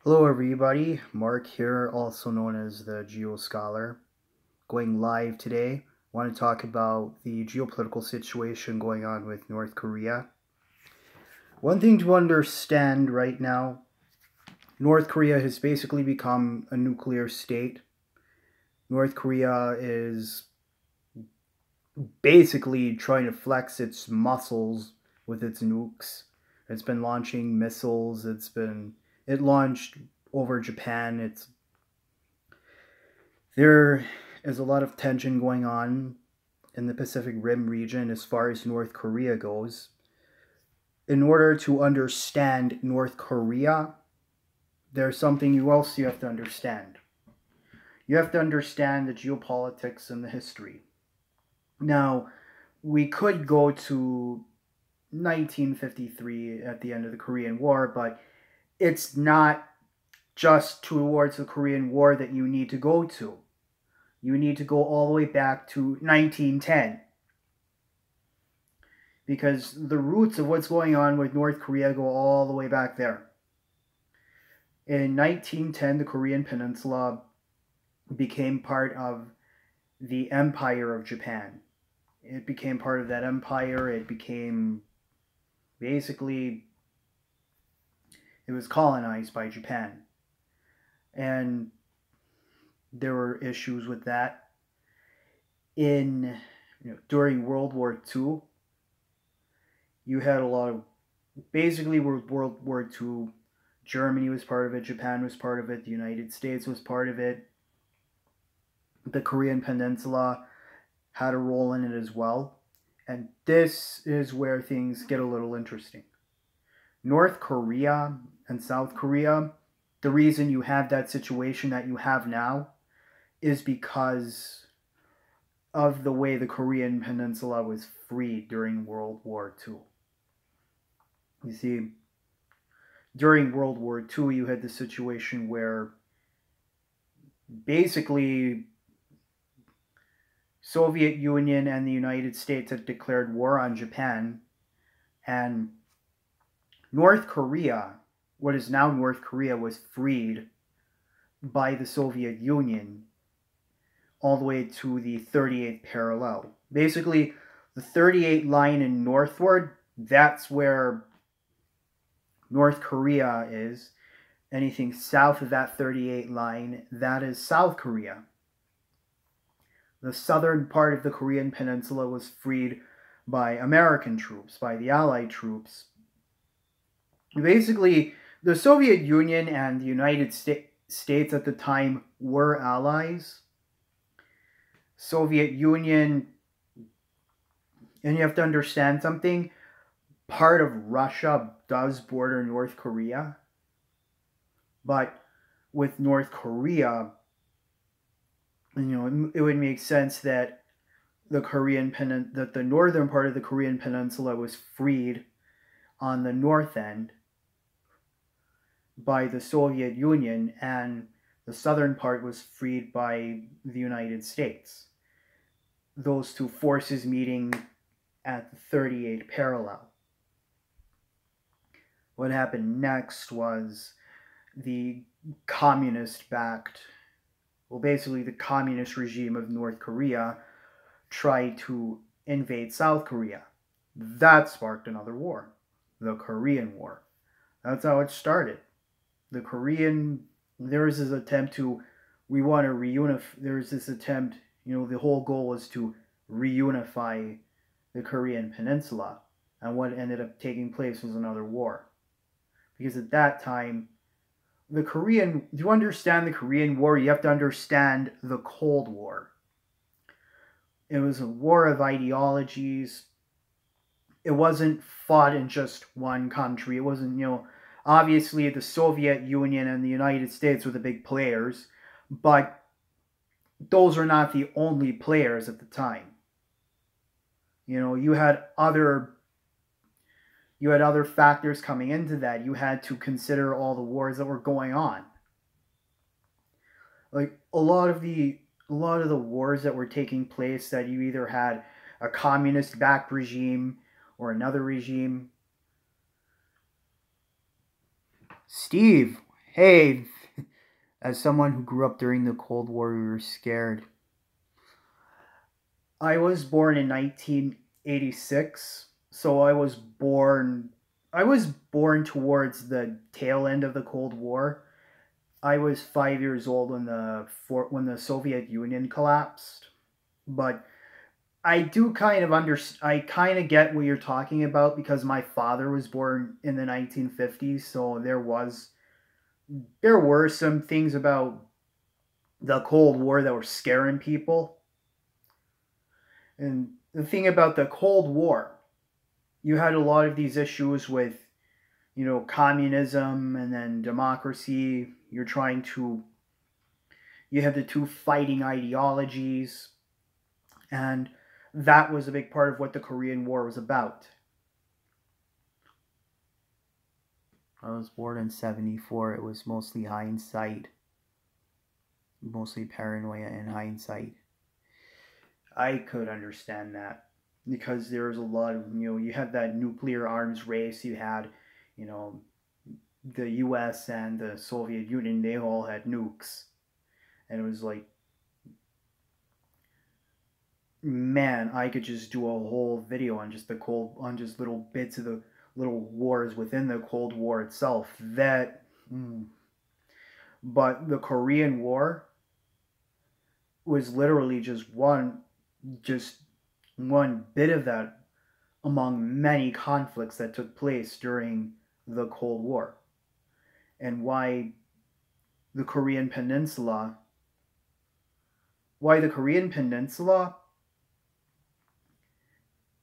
Hello everybody, Mark here, also known as the Geo Scholar, going live today. I want to talk about the geopolitical situation going on with North Korea. One thing to understand right now, North Korea has basically become a nuclear state. North Korea is basically trying to flex its muscles with its nukes. It's been launching missiles, it launched over Japan. There is a lot of tension going on in the Pacific Rim region as far as North Korea goes. In order to understand North Korea, there's something else you have to understand. You have to understand the geopolitics and the history. Now, we could go to 1953 at the end of the Korean War, but it's not just towards the Korean War that you need to go to. You need to go all the way back to 1910. Because the roots of what's going on with North Korea go all the way back there. In 1910, the Korean Peninsula became part of the Empire of Japan. It became part of that empire. It became basically, it was colonized by Japan. And there were issues with that. During World War II, you had a lot of, basically World War II, Germany was part of it, Japan was part of it, the United States was part of it. The Korean Peninsula had a role in it as well. And this is where things get a little interesting. North Korea and South Korea, the reason you have that situation that you have now is because of the way the Korean Peninsula was freed during World War II. You see, during World War II, you had the situation where basically Soviet Union and the United States had declared war on Japan, and North Korea, what is now North Korea, was freed by the Soviet Union all the way to the 38th parallel. Basically, the 38 line in northward, that's where North Korea is. Anything south of that 38 line, that is South Korea. The southern part of the Korean Peninsula was freed by American troops, by the Allied troops. Basically, the Soviet Union and the United States at the time were allies. Soviet Union, and you have to understand something, part of Russia does border North Korea, but with North Korea, it would make sense that that the northern part of the Korean Peninsula was freed on the north end by the Soviet Union, and the southern part was freed by the United States. Those two forces meeting at the 38 parallel. What happened next was the communist-backed, basically the communist regime of North Korea tried to invade South Korea. That sparked another war, the Korean War. That's how it started. There was this attempt to, there was this attempt, the whole goal was to reunify the Korean Peninsula. And what ended up taking place was another war. Because at that time, to understand the Korean War, you have to understand the Cold War. It was a war of ideologies. It wasn't fought in just one country. It wasn't, obviously the Soviet Union and the United States were the big players, but those are not the only players at the time. You had other factors coming into that. You had to consider all the wars that were going on. Like a lot of the wars that were taking place, that you either had a communist-backed regime or another regime. Steve, Hey, as someone who grew up during the Cold War, we were scared. I was born in 1986, so I was born towards the tail end of the Cold War. I was 5 years old when the Soviet Union collapsed, but I kind of get what you're talking about because my father was born in the 1950s, so there were some things about the Cold War that were scaring people. And the thing about the Cold War, you had a lot of these issues with, communism and then democracy. You have the two fighting ideologies, and that was a big part of what the Korean War was about. I was born in 74. It was mostly hindsight, mostly paranoia and hindsight. I could understand that because there was a lot of, you had that nuclear arms race. You had, you know, the US and the Soviet Union, they all had nukes. And it was like, man, I could just do a whole video on on just little bits of the little wars within the Cold War itself. But the Korean War was literally just one bit of that among many conflicts that took place during the Cold War, and the Korean Peninsula, why the Korean Peninsula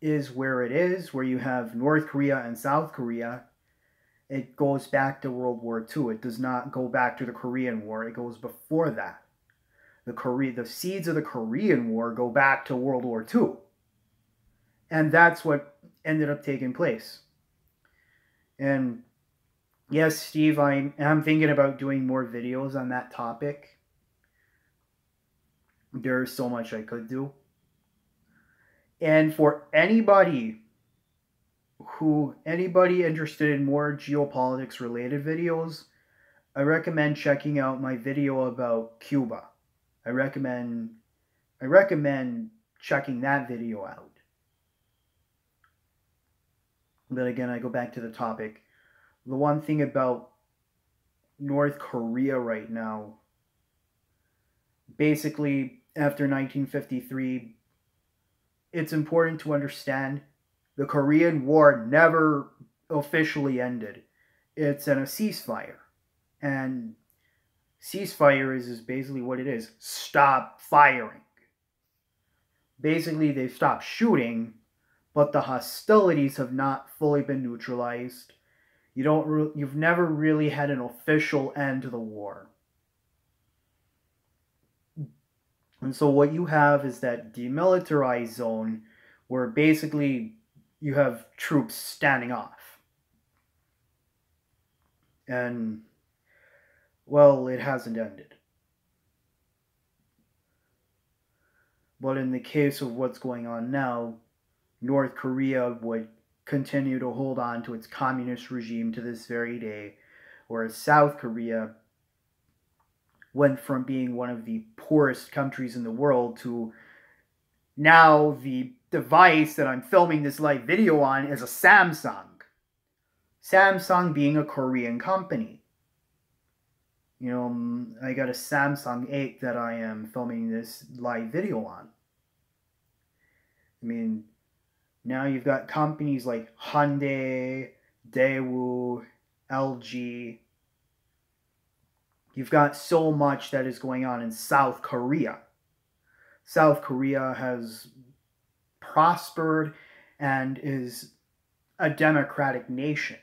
is where it is, where you have North Korea and South Korea. It goes back to World War II. It does not go back to the Korean War. It goes before that. The seeds of the Korean War go back to World War II. And that's what ended up taking place. And yes, Steve, I am thinking about doing more videos on that topic. There's so much I could do. And for anybody interested in more geopolitics related videos, I recommend checking out my video about Cuba. I recommend checking that video out. But again, I go back to the topic. The one thing about North Korea right now, basically after 1953, it's important to understand the Korean War never officially ended. It's in a ceasefire. And ceasefire is basically what it is. Stop firing. Basically, they've stopped shooting, but the hostilities have not fully been neutralized. You've never really had an official end to the war. And so what you have is that demilitarized zone where basically you have troops standing off. And, well, it hasn't ended. But in the case of what's going on now, North Korea would continue to hold on to its communist regime to this very day, whereas South Korea went from being one of the poorest countries in the world to now the device that I'm filming this live video on is a Samsung. Samsung being a Korean company. I got a Samsung 8 that I am filming this live video on. I mean, now you've got companies like Hyundai, Daewoo, LG. You've got so much that is going on in South Korea. South Korea has prospered and is a democratic nation,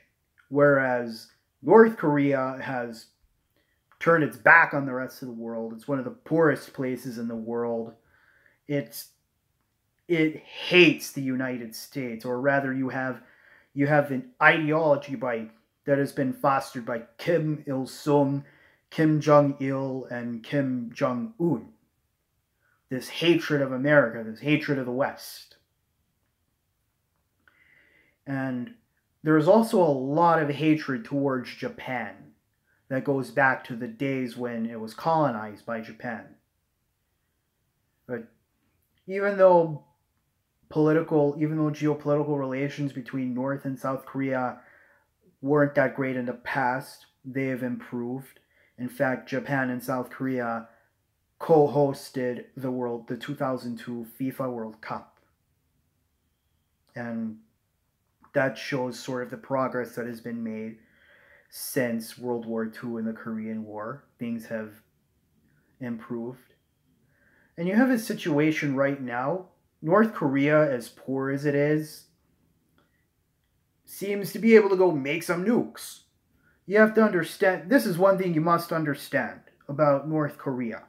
whereas North Korea has turned its back on the rest of the world. It's one of the poorest places in the world. It hates the United States, or rather, you have an ideology that has been fostered by Kim Il Sung, Kim Jong Il, and Kim Jong Un. This hatred of America, this hatred of the West. And there is also a lot of hatred towards Japan. that goes back to the days when it was colonized by Japan. But even though geopolitical relations between North and South Korea weren't that great in the past, they have improved. In fact, Japan and South Korea co-hosted the 2002 FIFA World Cup. And that shows sort of the progress that has been made since World War II and the Korean War. Things have improved. And you have a situation right now, North Korea, as poor as it is, seems to be able to go make some nukes. You have to understand, this is one thing you must understand about North Korea.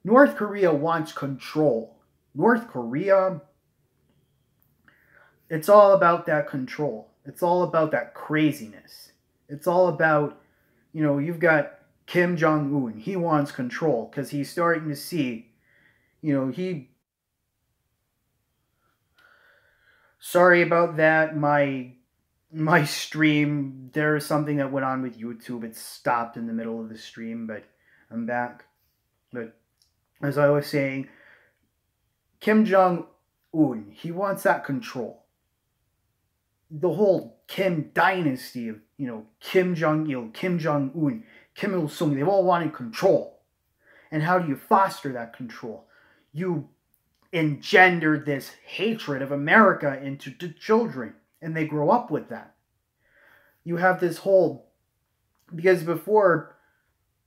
North Korea wants control. North Korea, it's all about that control. It's all about that craziness. It's all about, you've got Kim Jong-un. He wants control because he's starting to see, Sorry about that. My stream, there's something that went on with YouTube. It stopped in the middle of the stream, but I'm back. But as I was saying, Kim Jong-un, he wants that control. The whole Kim dynasty of, Kim Jong-il, Kim Jong-un, Kim Il-sung, they've all wanted control. And how do you foster that control? You engender this hatred of America into the children, and they grow up with that. You have this whole, because before,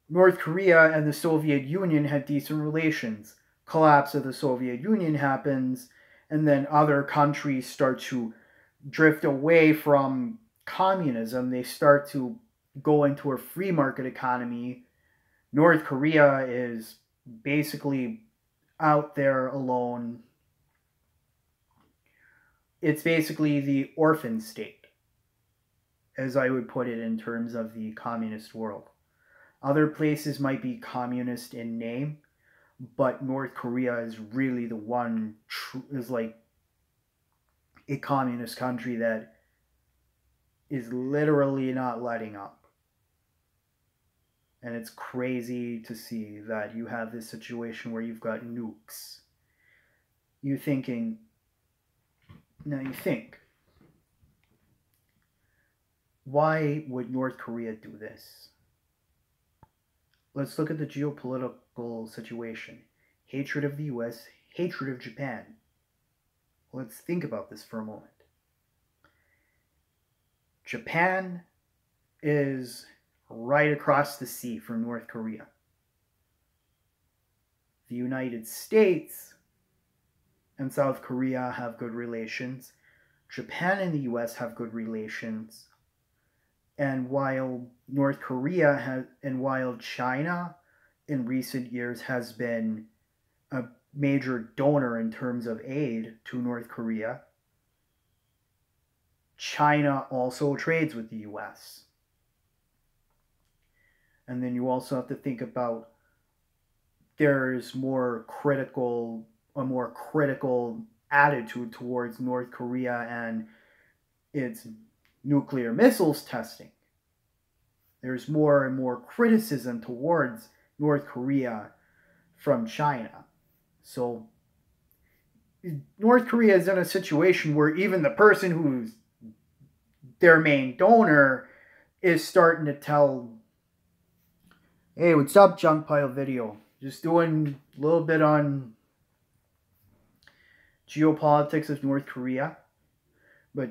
North Korea and the Soviet Union had decent relations. Collapse of the Soviet Union happens, and then other countries start to drift away from communism. They start to go into a free market economy. North Korea is basically out there alone. It's basically the orphan state, as I would put it, in terms of the communist world. Other places might be communist in name, but North Korea is really the one, is like a communist country that is literally not letting up. And it's crazy to see that you have this situation where you've got nukes. Now you think, why would North Korea do this? Let's look at the geopolitical situation. Hatred of the US, hatred of Japan. Let's think about this for a moment. Japan is right across the sea from North Korea. The United States and South Korea have good relations. Japan and the US have good relations. And while while China in recent years has been a major donor in terms of aid to North Korea, China also trades with the US. And then you also have to think about there's a more critical attitude towards North Korea and its nuclear missiles testing. There's more and more criticism towards North Korea from China. So North Korea is in a situation where even the person who's their main donor is starting to tell, hey, what's up, Junk Pile Video? Just doing a little bit on geopolitics of North Korea. But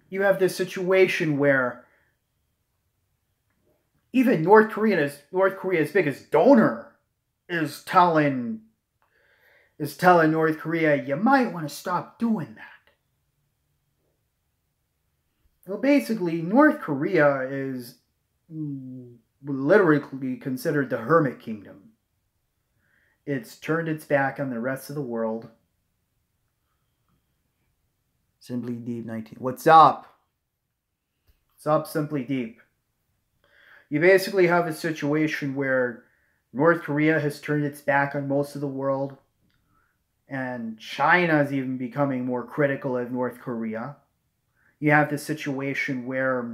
you have this situation where even North Korea's biggest donor is telling North Korea, you might want to stop doing that. Well, basically, North Korea is literally considered the hermit kingdom. It's turned its back on the rest of the world. Simply Deep 19. What's up? What's up, Simply Deep? You basically have a situation where North Korea has turned its back on most of the world, and China is even becoming more critical of North Korea. You have the situation where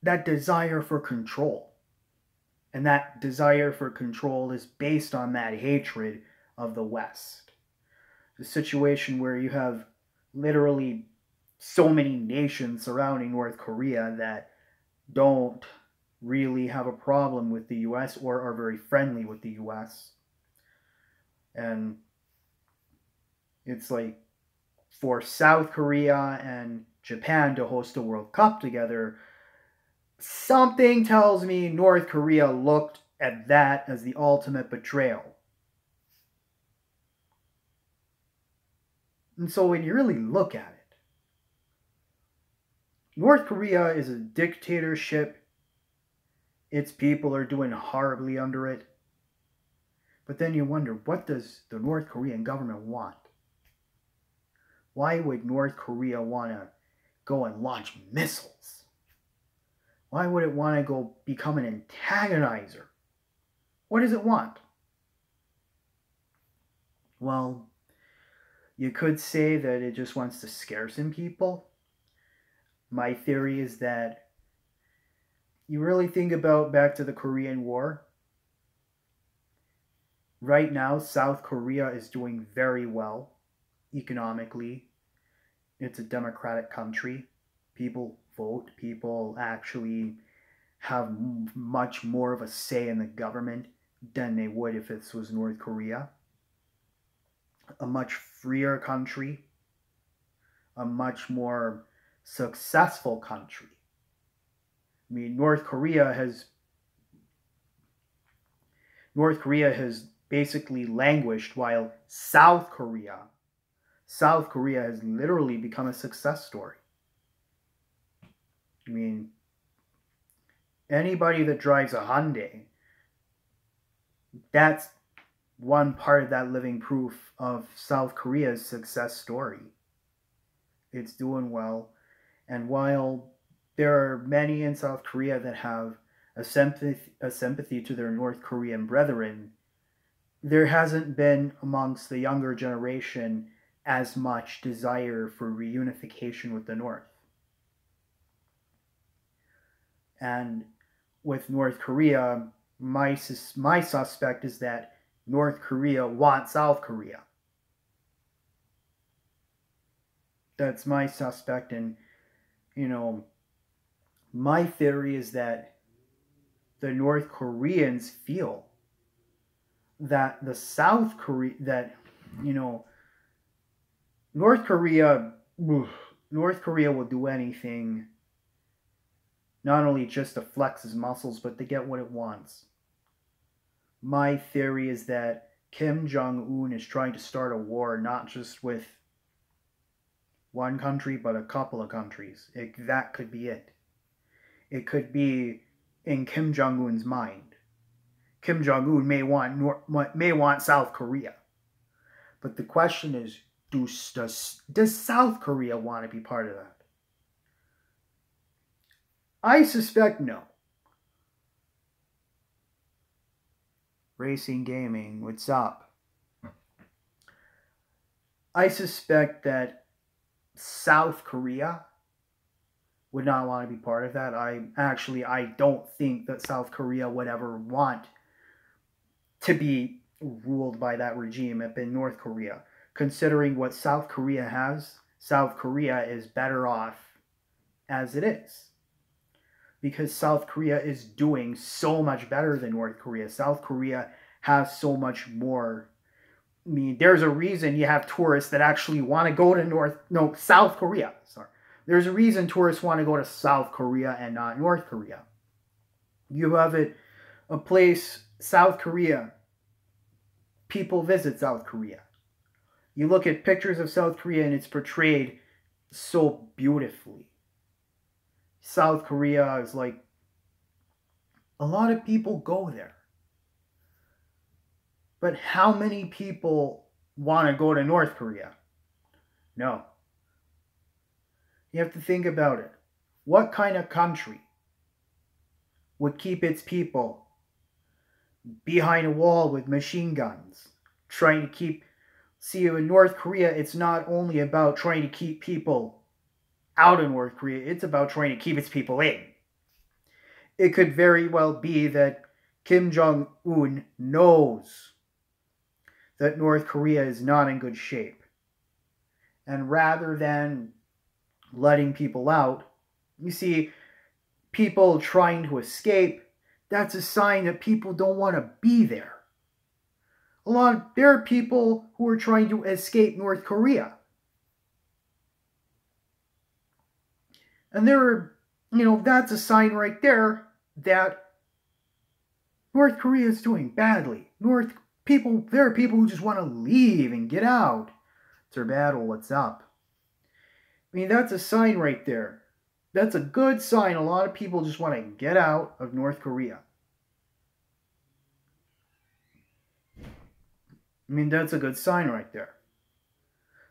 that desire for control. And that desire for control is based on that hatred of the West. The situation where you have literally so many nations surrounding North Korea that don't really have a problem with the US or are very friendly with the US. And it's like for South Korea and Japan to host a World Cup together, something tells me North Korea looked at that as the ultimate betrayal. And so when you really look at it, North Korea is a dictatorship. Its people are doing horribly under it. But then you wonder, what does the North Korean government want? Why would North Korea want to go and launch missiles? Why would it want to go become an antagonizer? What does it want? Well, you could say that it just wants to scare some people. My theory is that you really think about back to the Korean War. Right now, South Korea is doing very well economically. It's a democratic country. People vote. People actually have much more of a say in the government than they would if this was North Korea. A much freer country. A much more successful country. I mean, North Korea has basically languished while South Korea has literally become a success story. I mean, anybody that drives a Hyundai, that's one part of that living proof of South Korea's success story. It's doing well. And while there are many in South Korea that have a sympathy to their North Korean brethren, there hasn't been amongst the younger generation as much desire for reunification with the North. And with North Korea, my suspect is that North Korea wants South Korea. That's my suspect. And, my theory is that the North Koreans feel that the South Korea, North Korea will do anything, not only just to flex his muscles, but to get what it wants. My theory is that Kim Jong-un is trying to start a war, not just with one country, but a couple of countries. That could be it. It could be in Kim Jong-un's mind. Kim Jong-un may want South Korea. But the question is, does South Korea want to be part of that? I suspect no. Racing Gaming, what's up? I suspect that South Korea would not want to be part of that. I don't think that South Korea would ever want to be ruled by that regime up in North Korea. Considering what South Korea has, South Korea is better off as it is. Because South Korea is doing so much better than North Korea. South Korea has so much more. I mean, there's a reason you have tourists that actually want to go to South Korea. Sorry. There's a reason tourists want to go to South Korea and not North Korea. You have a place, South Korea. People visit South Korea. You look at pictures of South Korea and it's portrayed so beautifully. South Korea is like, a lot of people go there. But how many people want to go to North Korea? No. You have to think about it. What kind of country would keep its people behind a wall with machine guns, trying to keep... See, in North Korea, it's not only about trying to keep people out of North Korea, it's about trying to keep its people in. it could very well be that Kim Jong-un knows that North Korea is not in good shape. And rather than letting people out, you see people trying to escape, that's a sign that people don't want to be there. There are people who are trying to escape North Korea. And that's a sign right there that North Korea is doing badly. There are people who just want to leave and get out. It's our battle, what's up? I mean, that's a sign right there. That's a good sign. A lot of people just want to get out of North Korea. I mean, that's a good sign right there.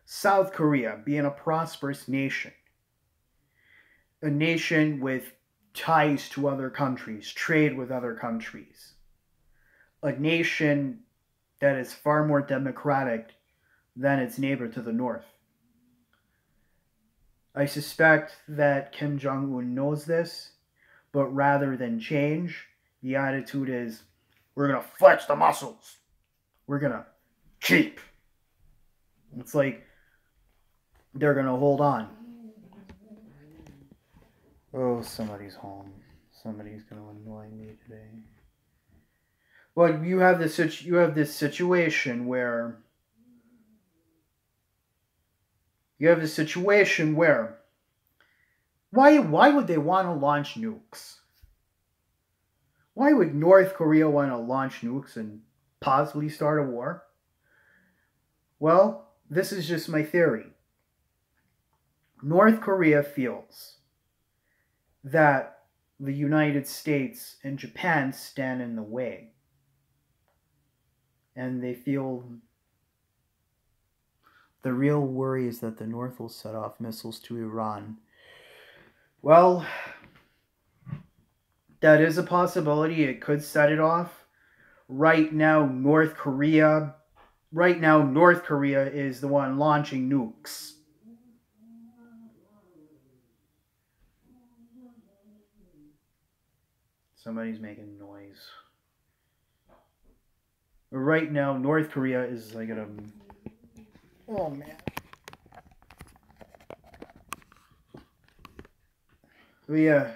South Korea being a prosperous nation. A nation with ties to other countries, trade with other countries. A nation that is far more democratic than its neighbor to the north. I suspect that Kim Jong-un knows this, but rather than change, the attitude is, we're going to flex the muscles. We're going to keep. It's like they're going to hold on. Oh, somebody's home. Somebody's going to annoy me today. Well, you have this situation where why would they want to launch nukes? Why would North Korea want to launch nukes and possibly start a war? Well, this is just my theory. North Korea feels that the United States and Japan stand in the way. And they feel the real worry is that the North will set off missiles to Iran. Well, that is a possibility. It could set it off. Right now, North Korea is the one launching nukes. Somebody's making noise. Right now, North Korea is like at a... Oh, man. But yeah,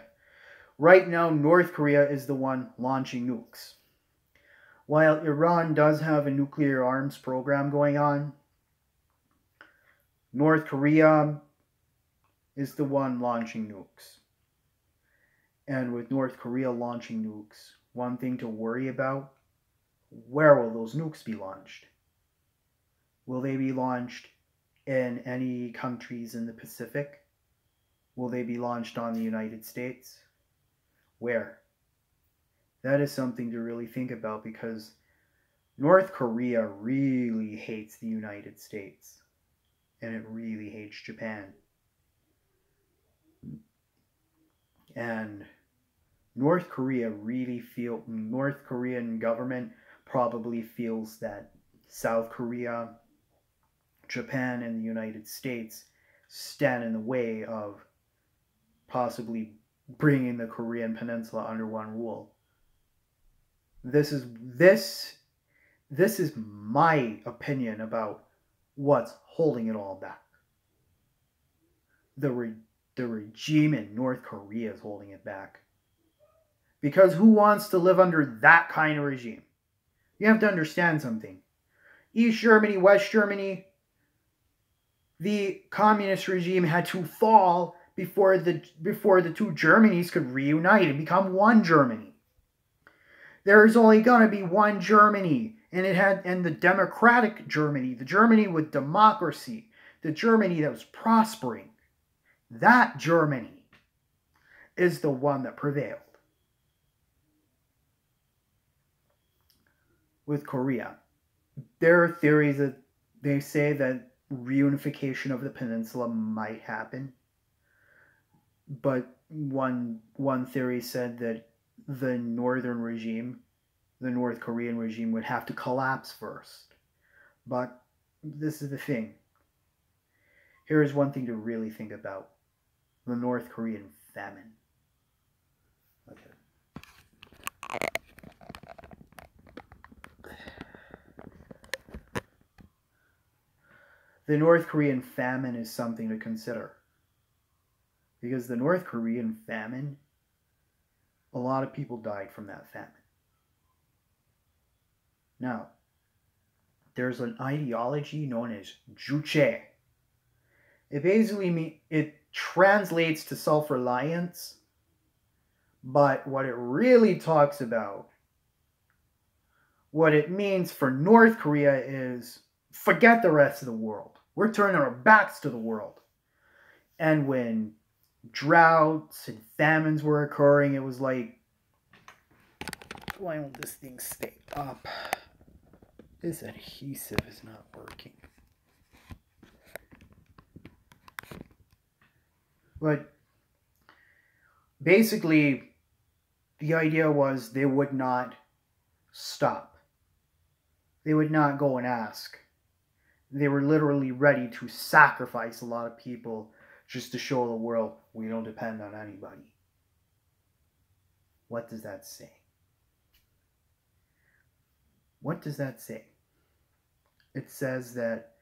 right now, North Korea is the one launching nukes. While Iran does have a nuclear arms program going on, North Korea is the one launching nukes. And with North Korea launching nukes, one thing to worry about, where will those nukes be launched? Will they be launched in any countries in the Pacific? Will they be launched on the United States? Where? That is something to really think about, because North Korea really hates the United States. And it really hates Japan. And North Korean government probably feels that South Korea, Japan, and the United States stand in the way of possibly bringing the Korean Peninsula under one rule. This is my opinion about what's holding it all back. The regime in North Korea is holding it back. Because who wants to live under that kind of regime? You have to understand something. East Germany, West Germany, the communist regime had to fall before the two Germanys could reunite and become one Germany. There's only going to be one Germany, and the democratic Germany, the Germany with democracy, the Germany that was prospering, that Germany is the one that prevailed. With Korea, there are theories that they say that reunification of the peninsula might happen, but one theory said that the North Korean regime would have to collapse first. But this is the thing. Here is one thing to really think about. The North Korean famine. Okay. the North Korean famine is something to consider. Because the North Korean famine, a lot of people died from that famine. Now, there's an ideology known as juche. It basically it translates to self-reliance, but what it really talks about, what it means for North Korea is forget the rest of the world. We're turning our backs to the world. And when droughts and famines were occurring, it was like, why won't this thing stay up? This adhesive is not working. But basically, the idea was they would not stop. They would not go and ask. They were literally ready to sacrifice a lot of people just to show the world we don't depend on anybody. What does that say? What does that say? It says that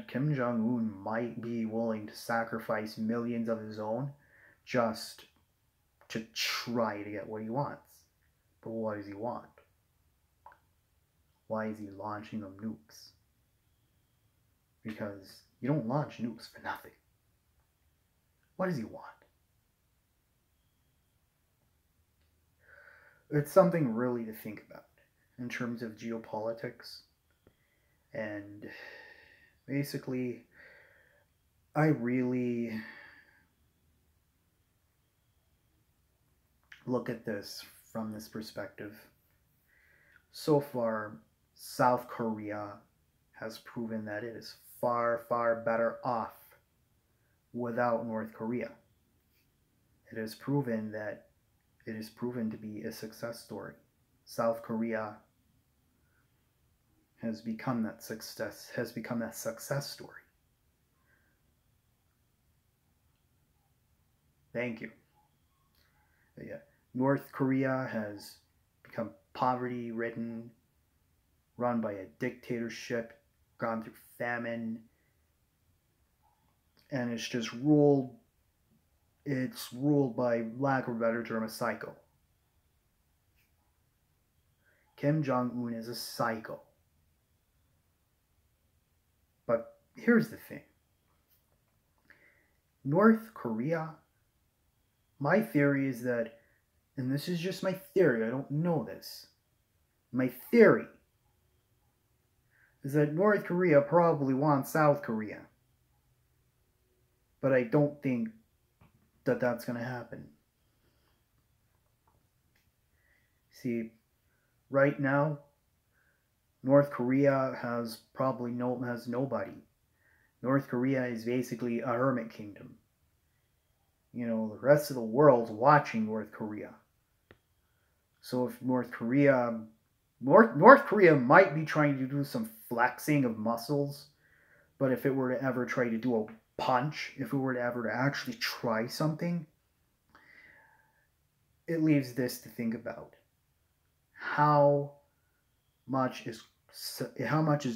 Kim Jong-un might be willing to sacrifice millions of his own just to try to get what he wants. But what does he want? Why is he launching them nukes? Because you don't launch nukes for nothing. What does he want? It's something really to think about in terms of geopolitics. And basically, I really look at this from this perspective. So far, South Korea has proven that it is far, far better off without North Korea. It is proven to be a success story. South Korea has become that success story. Thank you. Yeah. North Korea has become poverty-ridden, run by a dictatorship, gone through famine, and it's ruled by, lack of a better term, a psycho. Kim Jong-un is a psycho. But here's the thing. North Korea, my theory is that, and this is just my theory, I don't know this. My theory is that North Korea probably wants South Korea. But I don't think that that's going to happen. See, right now, North Korea has nobody. North Korea is basically a hermit kingdom. You know, the rest of the world's watching North Korea. So if North Korea might be trying to do some flexing of muscles, but if it were to ever try to do a punch, if it were to ever to actually try something, it leaves this to think about. How much is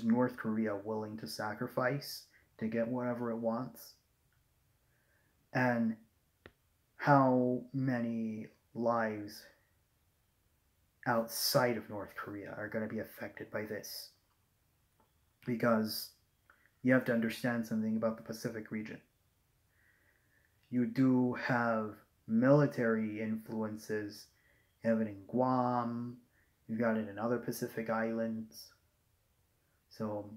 North Korea willing to sacrifice to get whatever it wants? And how many lives outside of North Korea are going to be affected by this? Because you have to understand something about the Pacific region. You do have military influences. You have it in Guam. You've got it in other Pacific islands. So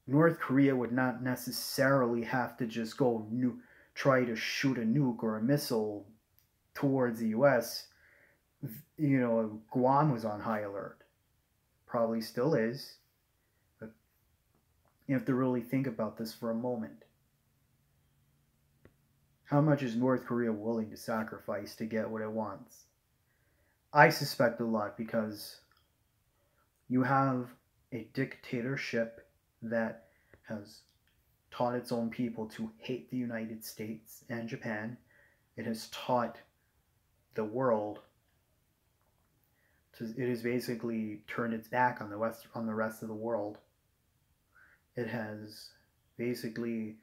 North Korea would not necessarily have to just go try to shoot a nuke or a missile towards the U.S. You know, Guam was on high alert. Probably still is. But you have to really think about this for a moment. How much is North Korea willing to sacrifice to get what it wants? I suspect a lot, because you have a dictatorship that has taught its own people to hate the United States and Japan. It has taught the world it has basically turned its back on the rest of the world. It has basically,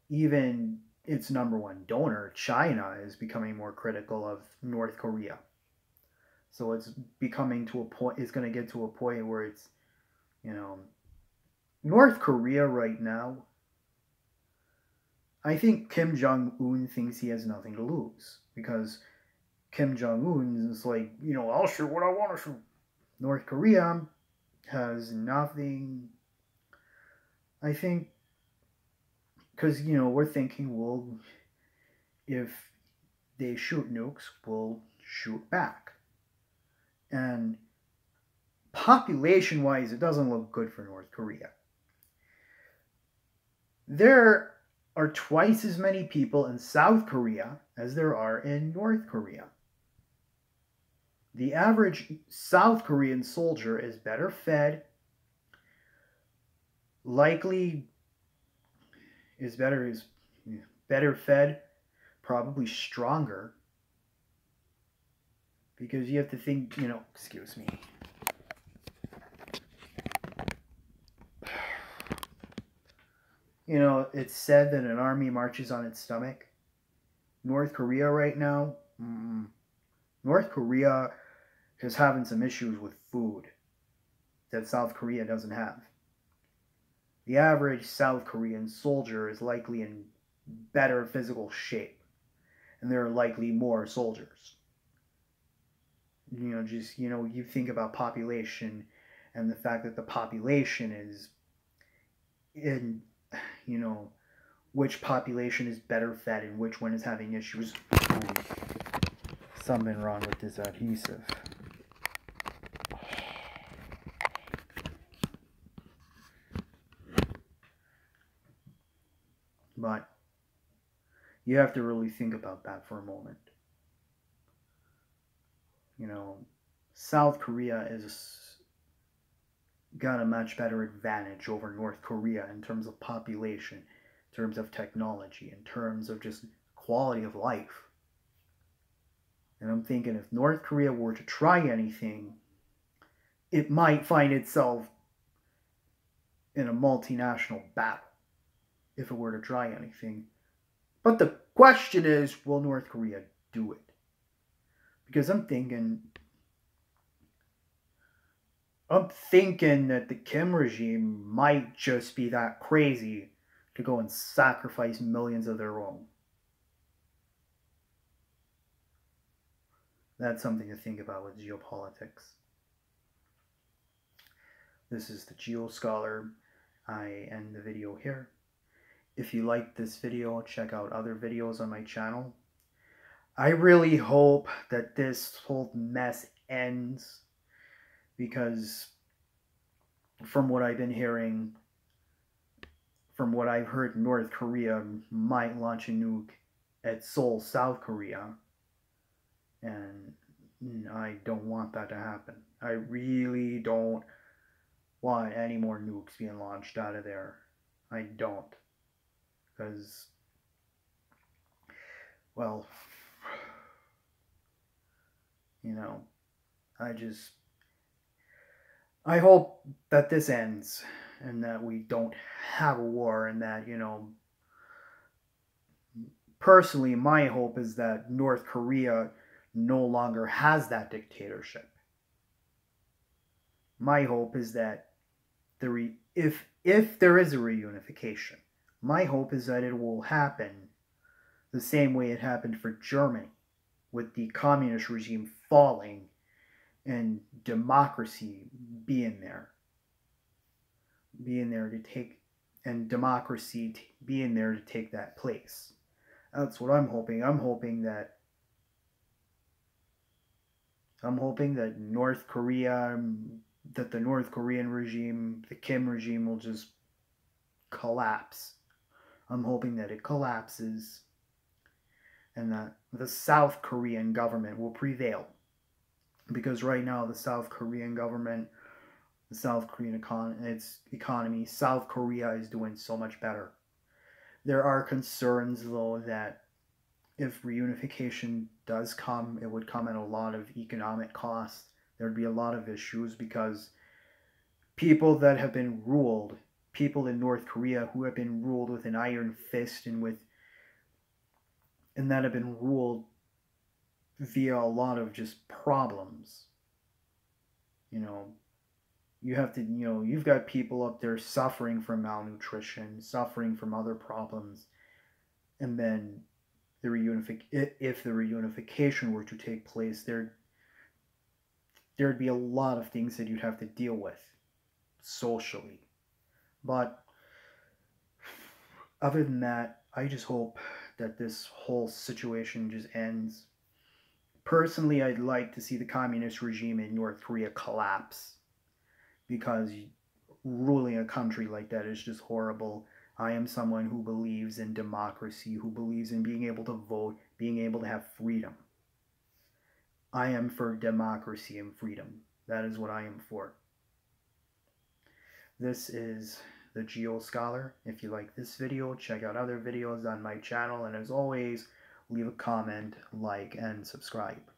even its number one donor, China, is becoming more critical of North Korea. So it's becoming to a point, it's going to get to a point where it's, you know, North Korea right now, I think Kim Jong Un thinks he has nothing to lose because Kim Jong Un is like, I'll shoot what I want to shoot. North Korea has nothing. I think because we're thinking, well, if they shoot nukes, we'll shoot back, and population-wise, it doesn't look good for North Korea. There are twice as many people in South Korea as there are in North Korea. The average South Korean soldier is better fed, likely is better fed, probably stronger, because you have to think, excuse me. It's said that an army marches on its stomach. North Korea right now, North Korea is having some issues with food that South Korea doesn't have. The average South Korean soldier is likely in better physical shape, and there are likely more soldiers. You think about population and the fact that the population is in, which population is better fed and which one is having issues. Something wrong with this adhesive. But you have to really think about that for a moment. South Korea is got a much better advantage over North Korea in terms of population, in terms of technology, in terms of just quality of life. And I'm thinking if North Korea were to try anything, it might find itself in a multinational battle if it were to try anything. But the question is, will North Korea do it? Because I'm thinking that the Kim regime might just be that crazy to go and sacrifice millions of their own. That's something to think about with geopolitics. This is the Geo Scholar. I end the video here. If you liked this video, check out other videos on my channel. I really hope that this whole mess ends, because from what I've been hearing, from what I've heard, North Korea might launch a nuke at Seoul, South Korea, and I don't want that to happen. I really don't want any more nukes being launched out of there. I don't. Because, well, I hope that this ends and that we don't have a war, and that, personally, my hope is that North Korea no longer has that dictatorship. My hope is that if there is a reunification, my hope is that it will happen the same way it happened for Germany, with the communist regime falling and democracy being there to take, and democracy being there to take that place. That's what I'm hoping. I'm hoping that North Korea, that the North Korean regime, the Kim regime, will just collapse. I'm hoping that it collapses and that the South Korean government will prevail. Because right now, the South Korean government, the South Korean economy, South Korea is doing so much better. There are concerns, though, that if reunification does come, it would come at a lot of economic costs. There'd be a lot of issues, because people that have been ruled, people in North Korea who have been ruled with an iron fist and that have been ruled via a lot of just problems. You know, you've got people up there suffering from malnutrition, suffering from other problems, and then if the reunification were to take place, there'd be a lot of things that you'd have to deal with socially. But other than that, I just hope that this whole situation just ends. Personally, I'd like to see the communist regime in North Korea collapse because ruling a country like that is just horrible. I am someone who believes in democracy, who believes in being able to vote, being able to have freedom. I am for democracy and freedom. That is what I am for. This is the Geo Scholar. If you like this video, check out other videos on my channel, and as always, leave a comment, like, and subscribe.